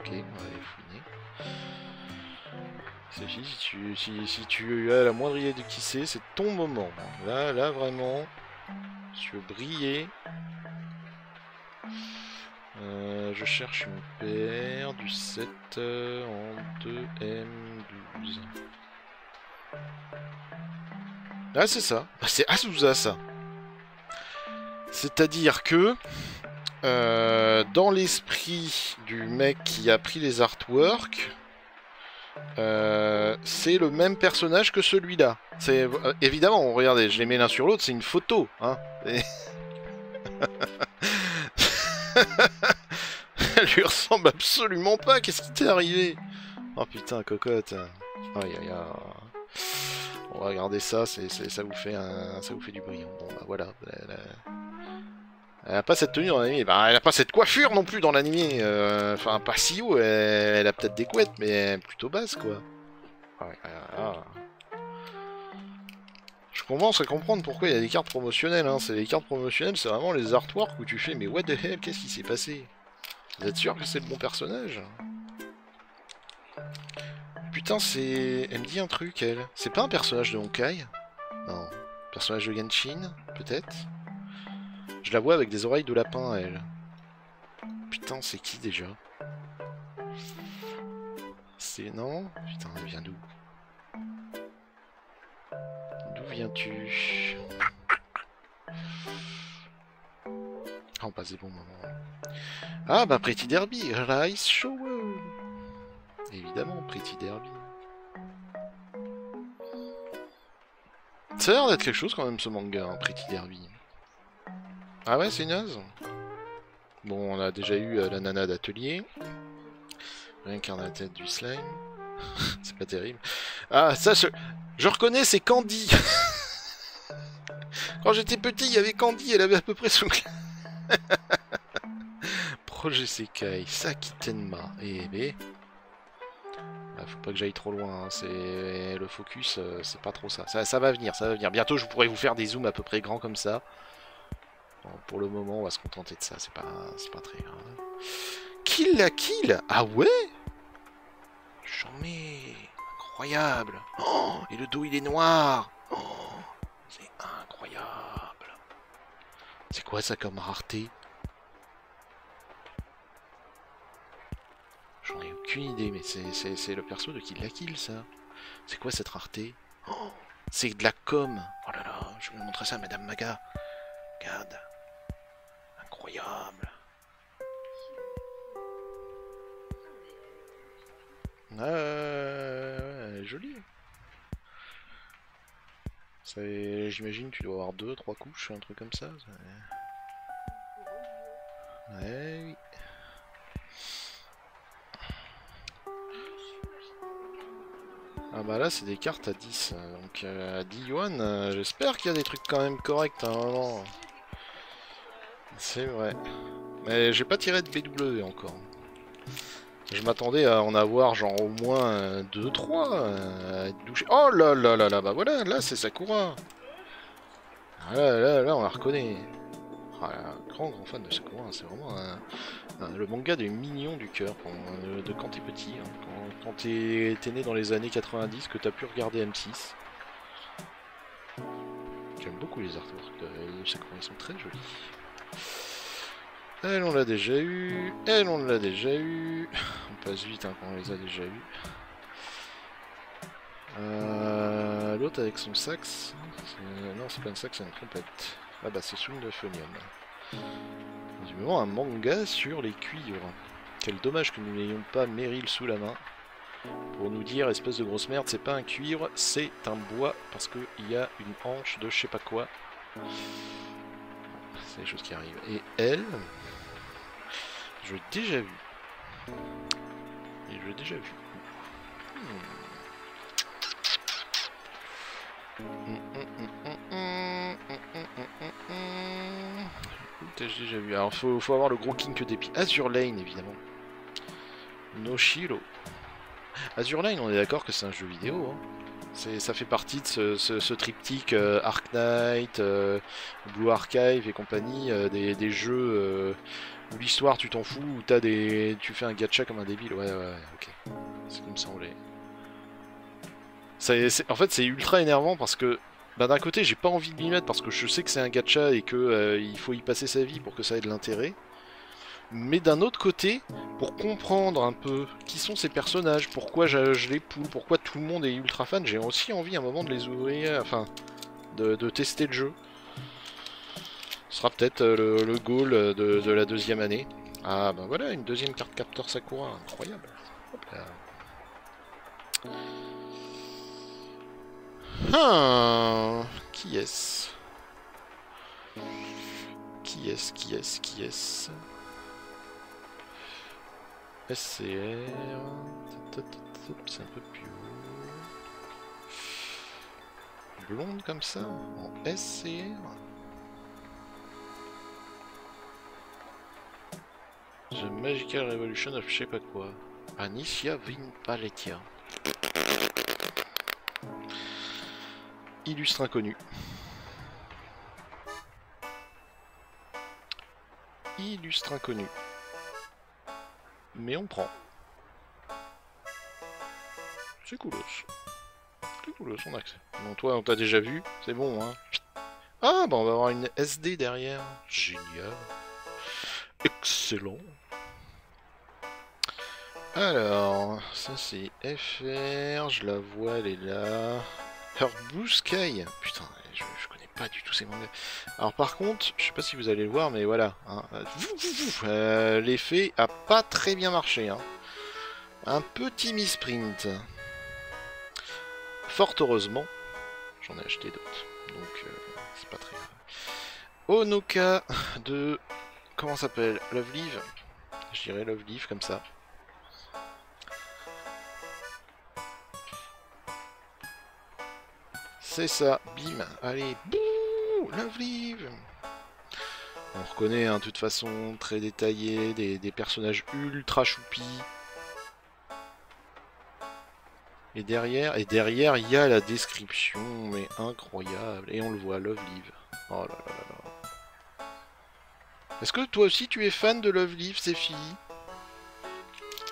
Ok, on va aller fouiner. Si tu as la moindre idée de qui c'est ton moment. Là vraiment, si tu veux briller. Je cherche une paire du 7 en 2M12. Ah c'est ça, c'est Azusa ça. C'est-à-dire que dans l'esprit du mec qui a pris les artworks, c'est le même personnage que celui-là. Évidemment, regardez, je les mets l'un sur l'autre, c'est une photo. Hein. Elle lui ressemble absolument pas, qu'est-ce qui t'est arrivé? Oh putain, cocotte. Aïe aïe aïe. On va regarder ça, ça vous fait du brillant. Bon bah voilà. Elle a pas cette tenue dans l'anime. Bah, elle a pas cette coiffure non plus dans l'anime. Enfin, pas si haut. Elle a peut-être des couettes, mais plutôt basse quoi. Je commence à comprendre pourquoi il y a des cartes promotionnelles. Hein. C'est les cartes promotionnelles, c'est vraiment les artworks où tu fais mais what the hell, qu'est-ce qui s'est passé? Vous êtes sûr que c'est le bon personnage? Putain, c'est... Elle me dit un truc, elle. C'est pas un personnage de Honkai? Non. Personnage de Genshin, peut-être? Je la vois avec des oreilles de lapin, elle. Putain, c'est qui, déjà? C'est... Non? Putain, elle vient d'où? D'où viens-tu? Oh, on passe des bons moments. Ah, bah, Pretty Derby, Rice Shower. Évidemment, Pretty Derby. Ça a l'air d'être quelque chose quand même ce manga, hein, Pretty Derby. Ah ouais, c'est naze. Bon, on a déjà eu la nana d'atelier. Réincarnateur du slime. C'est pas terrible. Ah, ça, je reconnais, c'est Candy. Quand j'étais petit, il y avait Candy, elle avait à peu près son... Projet Sekai, Saki Tenma. Et B. Ah, faut pas que j'aille trop loin, hein. C'est le focus, c'est pas trop ça. Ça va venir, ça va venir. Bientôt, je pourrai vous faire des zooms à peu près grands comme ça. Bon, pour le moment, on va se contenter de ça, c'est pas très grave. Kill la kill. Ah ouais. J'en mets. Incroyable. Oh, et le dos, il est noir. Oh, c'est incroyable. C'est quoi ça comme rareté? J'en ai aucune idée, mais c'est le perso de Kill la Kill, ça. C'est quoi cette rareté? Oh, c'est de la com. Oh là là, je vais vous montrer ça à Madame Maga. Regarde. Incroyable. Elle est jolie. J'imagine tu dois avoir 2-3 couches, un truc comme ça. Ouais, oui. Ah bah là c'est des cartes à 10, donc à 10 yuan, j'espère qu'il y a des trucs quand même corrects, hein, vraiment. C'est vrai. Mais j'ai pas tiré de BW encore. Je m'attendais à en avoir genre au moins 2-3 à être douché. Oh là là là là, bah voilà, là c'est Sakura. Ah, là on la reconnaît. Ah, grand fan de Sakura, c'est vraiment le manga des mignons du cœur de quand t'es petit, hein. Quand t'es né dans les années 90, que t'as pu regarder M6. J'aime beaucoup les artworks de Sakura, ils sont très jolis. Elle, on l'a déjà eu. Elle, on l'a déjà eu. On passe vite hein, quand on les a déjà eu. L'autre avec son sax. Non, c'est pas une sax, c'est une trompette. Ah bah, c'est Swing de Phonium. Du moment, un manga sur les cuivres. Quel dommage que nous n'ayons pas Meryl sous la main. Pour nous dire, espèce de grosse merde, c'est pas un cuivre, c'est un bois. Parce qu'il y a une hanche de je sais pas quoi. C'est des choses qui arrivent. Et elle. Je l'ai déjà vu. Et je l'ai déjà vu. T'as-je déjà vu. Alors faut avoir le gros kink d'épi. Azur Lane évidemment. Noshiro. Azur Lane, on est d'accord que c'est un jeu vidéo. Hein. Ça fait partie de ce triptyque Ark Knight, Blue Archive et compagnie, des jeux où l'histoire tu t'en fous, où tu fais un gacha comme un débile. Ouais, ok. C'est ce qui me semblait. En fait, c'est ultra énervant parce que bah, d'un côté, j'ai pas envie de m'y mettre parce que je sais que c'est un gacha et que il faut y passer sa vie pour que ça ait de l'intérêt. Mais d'un autre côté, pour comprendre un peu qui sont ces personnages, pourquoi je les poule, pourquoi tout le monde est ultra fan, j'ai aussi envie à un moment de les ouvrir, enfin, de tester le jeu. Ce sera peut-être le goal de la deuxième année. Ah bah voilà, une deuxième carte capteur Sakura, incroyable. Hop là. Qui est-ce? Qui est-ce? SCR. C'est un peu plus haut. Blonde comme ça, en SCR. The Magical Revolution of je sais pas quoi. Anicia Vinpaletia. Illustre inconnu. Illustre inconnu. Mais on prend. C'est coolos. C'est coolos, on accepte. Bon, toi, on t'a déjà vu. C'est bon, hein. Ah, bah on va avoir une SD derrière. Génial. Excellent. Alors, ça c'est FR, je la vois, elle est là. Her Blue Sky. Putain, je connais pas du tout ces mangas. Alors par contre, je sais pas si vous allez le voir, mais voilà. Hein, l'effet a pas très bien marché. Hein. Un petit misprint. Fort heureusement, j'en ai acheté d'autres. Donc c'est pas très grave. Onoka de comment ça s'appelle? Love Live? Je dirais Love Live comme ça. C'est ça, bim, allez, bouh, Love Live. On reconnaît hein, de toute façon très détaillé, des personnages ultra choupis. Et derrière, il y a la description, mais incroyable. Et on le voit, Love Live. Oh là là là là. Est-ce que toi aussi tu es fan de Love Live, ces filles?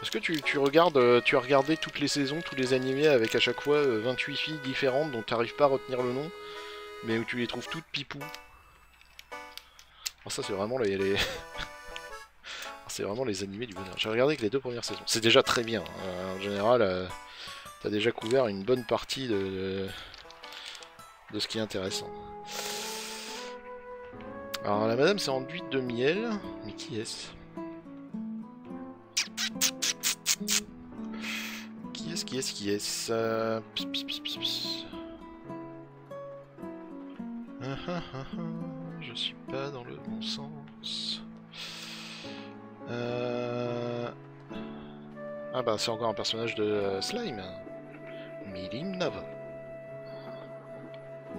Est-ce que tu regardes, tu as regardé toutes les saisons, tous les animés avec à chaque fois 28 filles différentes dont tu n'arrives pas à retenir le nom, mais où tu les trouves toutes pipou? Oh, ça c'est vraiment c'est vraiment les animés du bonheur. J'ai regardé que les 2 premières saisons. C'est déjà très bien. En général, t'as déjà couvert une bonne partie de ce qui est intéressant. Alors la madame s'est enduite de miel. Mais qui est-ce? Qui est-ce pss, pss, pss, pss, pss. Je suis pas dans le bon sens. Ah bah c'est encore un personnage de Slime. Milim Nava.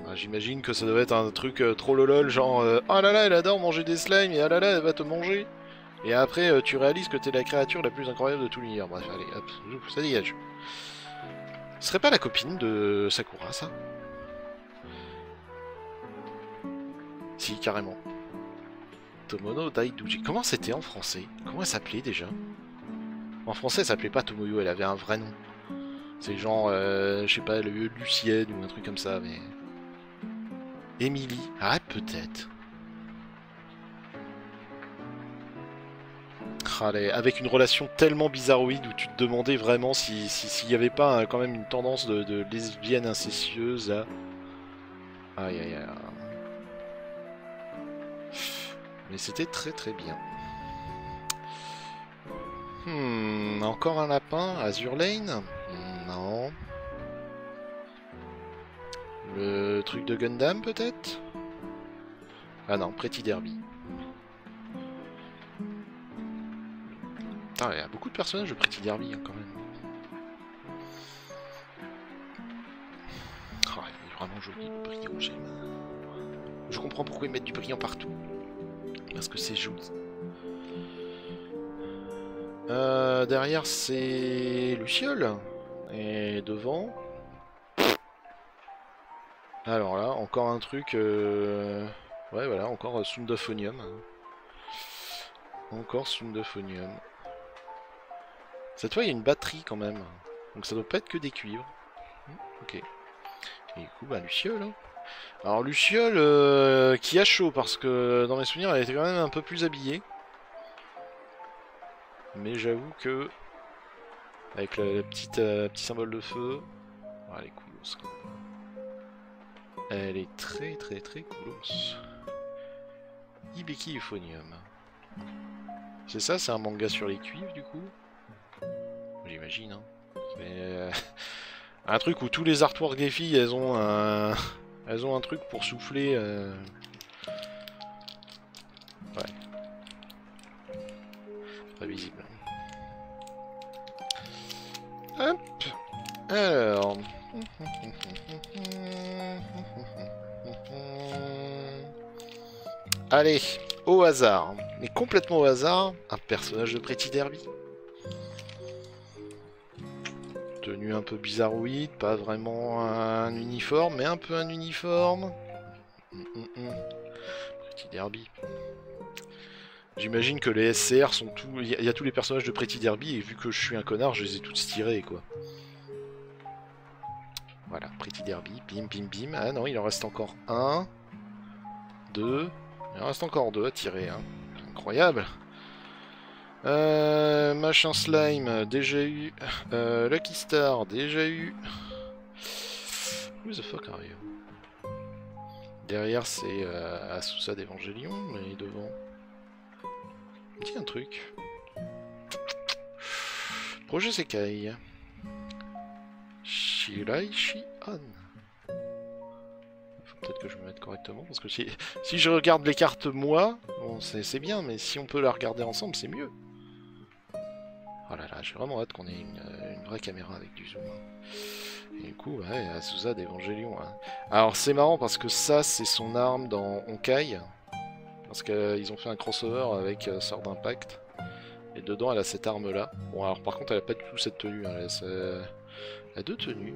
Ah, j'imagine que ça doit être un truc trop lolol, genre oh là là elle adore manger des slimes et ah là là elle va te manger. Et après tu réalises que t'es la créature la plus incroyable de tout l'univers. Bref allez hop, ça dégage. Ce serait pas la copine de Sakura ça? Si carrément. Tomono Daiduji. Comment c'était en français? Comment elle s'appelait déjà? En français elle s'appelait pas Tomoyo, elle avait un vrai nom. C'est genre, je sais pas, Lucienne ou un truc comme ça, mais... Émilie. Ah, peut-être. Allez, avec une relation tellement bizarroïde où tu te demandais vraiment s'il y avait pas quand même une tendance de lesbienne incestueuse là. Aïe aïe aïe. Mais c'était très très bien. Encore un lapin? Azur Lane? Non. Le truc de Gundam peut-être? Ah non, Pretty Derby. Putain, il y a beaucoup de personnages de Pretty Derby hein, quand même. Oh, il est vraiment joli le brillant, j'aime. Je comprends pourquoi ils mettent du brillant partout. Parce que c'est joli. Derrière c'est Luciole. Et devant... Alors là, encore un truc... Ouais voilà, encore Sundophonium. Encore Sundophonium. Cette fois il y a une batterie quand même. Donc ça doit pas être que des cuivres. Ok. Et du coup bah Luciole. Hein. Alors Luciole qui a chaud parce que dans mes souvenirs elle était quand même un peu plus habillée. Mais j'avoue que... Avec la petite petit symbole de feu... Ah, elle est coolos quoi. Elle est très très très coolos. Hibiki Euphonium. C'est ça, c'est un manga sur les cuivres du coup? J'imagine hein. Un truc où tous les artworks des filles elles ont un... Elles ont un truc pour souffler. Ouais. Pas visible. Hop. Alors. Allez, au hasard. Mais complètement au hasard, un personnage de Pretty Derby. Tenue un peu bizarroïde, pas vraiment un uniforme, mais un peu un uniforme. Pretty Derby. J'imagine que les SCR sont tous... Il y a tous les personnages de Pretty Derby, et vu que je suis un connard, je les ai tous tirés, quoi. Voilà, Pretty Derby, bim, bim, bim. Ah non, il en reste encore un. 2. Il en reste encore 2 à tirer, hein. Incroyable. Machin Slime, déjà eu. Lucky Star, déjà eu. Who the fuck are you? Derrière, c'est Asusa d'Evangelion, mais devant... Il me dit un truc. Projet Sekai. Shiraishi-an. peut-être que je vais me mettre correctement, parce que si je regarde les cartes moi, bon, c'est bien, mais si on peut la regarder ensemble, c'est mieux. Oh là là, j'ai vraiment hâte qu'on ait une vraie caméra avec du zoom. Et du coup, ouais, Azusa d'Evangelion. Hein. Alors c'est marrant parce que ça, c'est son arme dans Honkai. Parce qu'ils ont fait un crossover avec Sword Impact. Et dedans, elle a cette arme-là. Bon, alors par contre, elle a pas du tout cette tenue. Hein. Elle a deux tenues.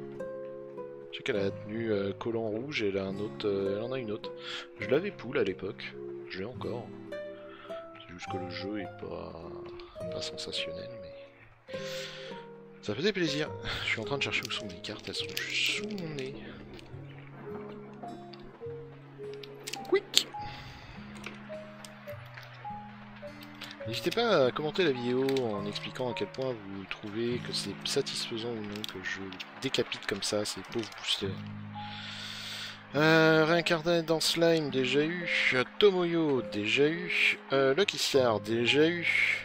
Je sais qu'elle a la tenue collant rouge et elle en a une autre. Je l'avais poule à l'époque. Je l'ai encore. C'est juste que le jeu est pas sensationnel, mais... Ça faisait plaisir. Je suis en train de chercher où sont mes cartes. Elles sont juste sous mon nez. Quick. N'hésitez pas à commenter la vidéo en expliquant à quel point vous trouvez que c'est satisfaisant ou non que je décapite comme ça ces pauvres boosters. Réincarné dans Slime, déjà eu. Tomoyo, déjà eu. Lucky Star, déjà eu.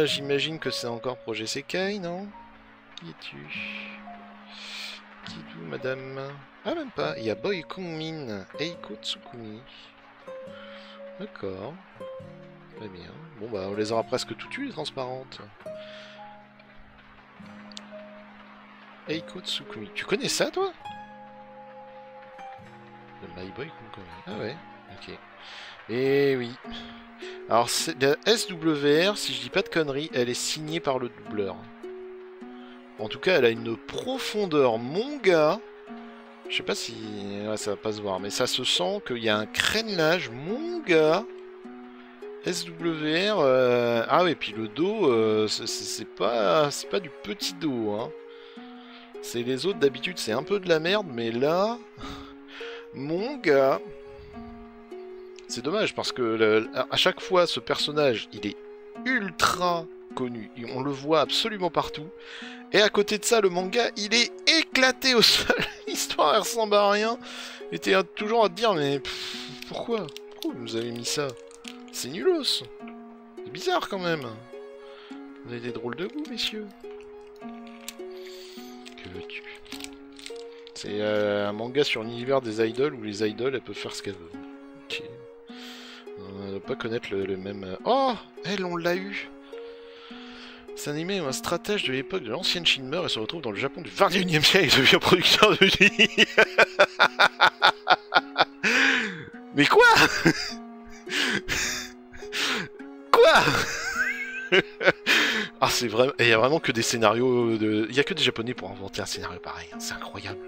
J'imagine que c'est encore Projet Sekai, non? Qui es-tu? Qui es-tu, madame? Ah, même pas. Il y a Boy Kongmin, Eiko Tsukumi. D'accord. Très bien. Bon, bah, on les aura presque toutes tues, les transparentes. Eiko Tsukumi. Tu connais ça, toi? Le My Boy Kongmin. Ah ouais, ok. Et oui. Alors, la SWR, si je dis pas de conneries, elle est signée par le doubleur. En tout cas, elle a une profondeur manga. Je sais pas si... Ouais, ça va pas se voir, mais ça se sent qu'il y a un crénelage manga. SWR... Ah oui, puis le dos, c'est pas du petit dos. Hein. C'est les autres, d'habitude, c'est un peu de la merde, mais là... Mon gars... C'est dommage, parce que à chaque fois, ce personnage, il est ultra connu. On le voit absolument partout. Et à côté de ça, le manga, il est éclaté au sol. L'histoire, elle ressemble à rien. Et t'es toujours à te dire, mais pourquoi vous nous avez mis ça? C'est nulos. C'est bizarre quand même. Vous avez des drôles de goût, messieurs. Que veux-tu? C'est un manga sur l'univers des idoles où les idoles, elles peuvent faire ce qu'elles veulent. Ok. On ne pas connaître le même... Oh, elle, on l'a eu. C'est animé un stratège de l'époque de l'ancienne Chine meurt et se retrouve dans le Japon du 21e siècle et devient producteur de musique. Mais quoi? Quoi? Ah, c'est vraiment... Il y a vraiment que des scénarios de... Il y a que des Japonais pour inventer un scénario pareil. Hein. C'est incroyable.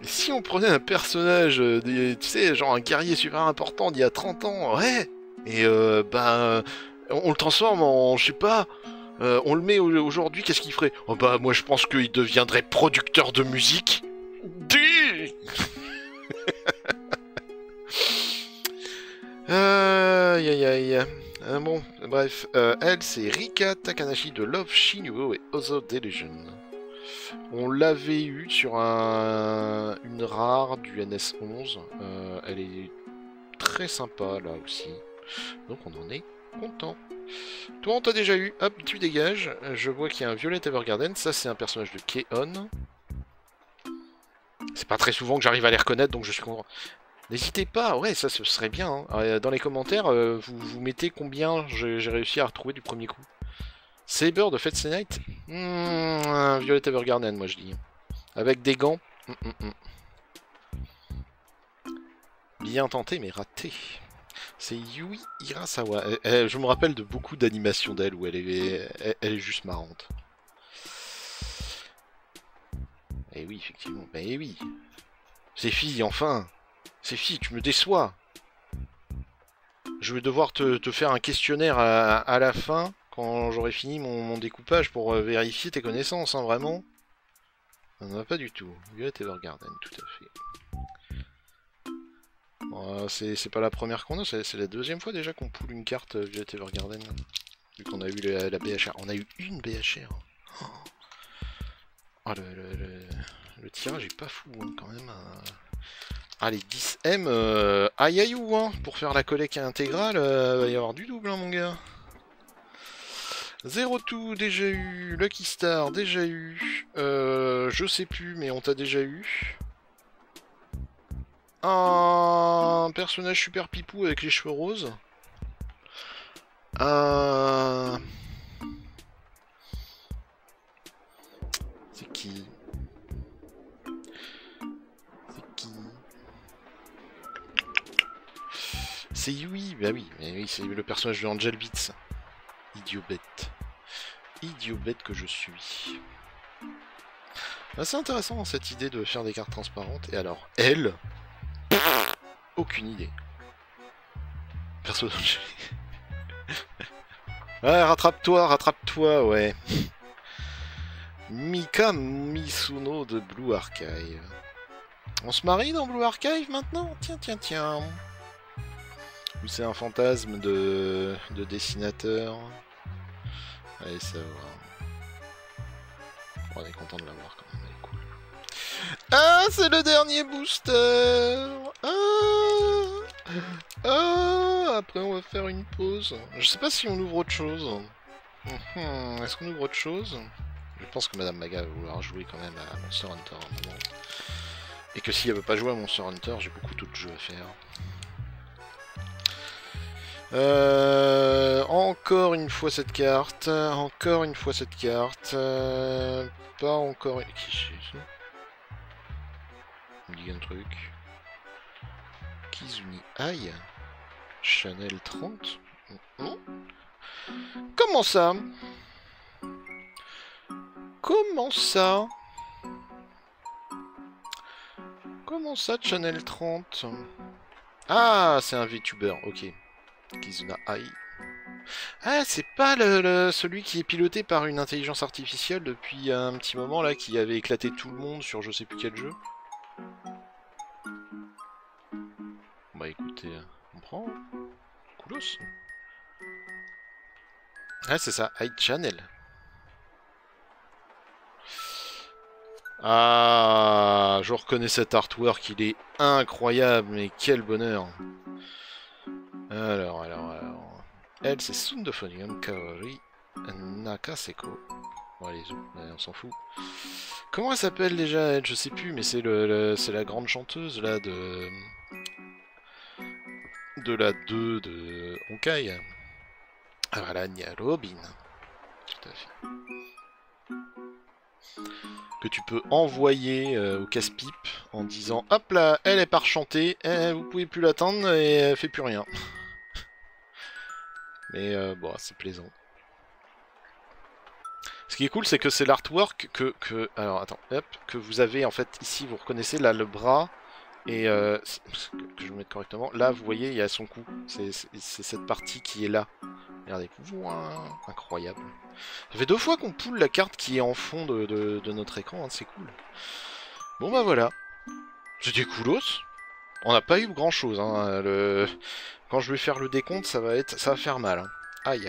Et si on prenait un personnage, tu sais, genre un guerrier super important d'il y a 30 ans, ouais, et on le transforme en, je sais pas, on le met aujourd'hui, qu'est-ce qu'il ferait? Oh bah moi je pense qu'il deviendrait producteur de musique. Aïe aïe aïe. Bon, bref, elle c'est Rika Takanashi de Love Shinuo et Other Delusion. On l'avait eu sur une rare du NS11. Elle est très sympa là aussi. Donc on en est content. Toi on t'a déjà eu. Hop, tu dégages. Je vois qu'il y a un Violet Evergarden. Ça c'est un personnage de Keon. C'est pas très souvent que j'arrive à les reconnaître, donc je suis content. N'hésitez pas, ouais, ça ce serait bien. Hein. Dans les commentaires, vous mettez combien j'ai réussi à retrouver du premier coup. Saber de Fate Stay Night, Violet Evergarden, moi je dis. Avec des gants. Bien tenté, mais raté. C'est Yui Hirasawa. Je me rappelle de beaucoup d'animations d'elle où elle est juste marrante. Eh oui, effectivement. Ben eh oui. Ces filles, enfin. Ces filles, tu me déçois. Je vais devoir te faire un questionnaire à la fin. Quand j'aurai fini mon découpage pour vérifier tes connaissances, hein, vraiment. Non, pas du tout. Violet Evergarden, tout à fait. Bon, c'est pas la première qu'on a, c'est la deuxième fois déjà qu'on poule une carte Violet Evergarden. Vu qu'on a eu la BHR. On a eu une BHR. Oh, le tirage est pas fou, hein, quand même. Allez, 10M, aïe aïe ou, hein, pour faire la collecte intégrale, va y avoir du double, hein, mon gars. Zero Two, déjà eu. Lucky Star, déjà eu. Je sais plus, mais on t'a déjà eu. Un personnage super pipou avec les cheveux roses. C'est qui? C'est qui? C'est Yui, bah oui, mais oui, c'est le personnage de Angel Beats. Idiot bête. Idiot bête que je suis. Bah, c'est intéressant cette idée de faire des cartes transparentes. Et alors, elle, aucune idée. Perso d'Angel. Ouais, rattrape-toi, ouais. Mika Misuno de Blue Archive. On se marie dans Blue Archive maintenant? Tiens. Ou c'est un fantasme de dessinateur? Allez savoir. On est content de l'avoir quand même, elle est cool. Ah, c'est le dernier booster! Après on va faire une pause. Je sais pas si on ouvre autre chose. Est-ce qu'on ouvre autre chose? Je pense que Madame Maga va vouloir jouer quand même à Monster Hunter à un moment. Et que si elle veut pas jouer à Monster Hunter, j'ai beaucoup d'autres jeux à faire. Encore une fois cette carte. Encore une fois cette carte. Pas encore... Qui c'est ça? Il me dit un truc. Kizuni Ai. Chanel 30. Comment ça? Comment ça? Comment ça, Channel 30? Ah, c'est un VTuber, ok. Kizuna Ai. Ah, c'est pas celui qui est piloté par une intelligence artificielle depuis un petit moment, là, qui avait éclaté tout le monde sur je sais plus quel jeu. Bah écoutez, on prend. Coolos. Ah, c'est ça, Ai Channel. Ah, je reconnais cet artwork, il est incroyable, mais quel bonheur. Alors. Elle, c'est Sundophonium Kaori Nakaseko. Bon, allez, on s'en fout. Comment elle s'appelle déjà, elle? Je sais plus, mais c'est c'est la grande chanteuse, là, de la 2 de Honkai. Voilà, Nia Robin. Tout à fait. Que tu peux envoyer au casse-pipe en disant hop là, elle est parchantée, vous pouvez plus l'attendre et elle fait plus rien. Mais bon, c'est plaisant. Ce qui est cool, c'est que c'est l'artwork alors attends, hop, que vous avez en fait ici, vous reconnaissez là le bras et que je me mette correctement. Là, vous voyez, il y a son cou. C'est cette partie qui est là. Regardez, incroyable. Ça fait 2 fois qu'on poule la carte qui est en fond de notre écran, hein, c'est cool. Bon bah voilà. C'était coolos. On n'a pas eu grand chose. Hein. Quand je vais faire le décompte, ça va faire mal. Hein. Aïe.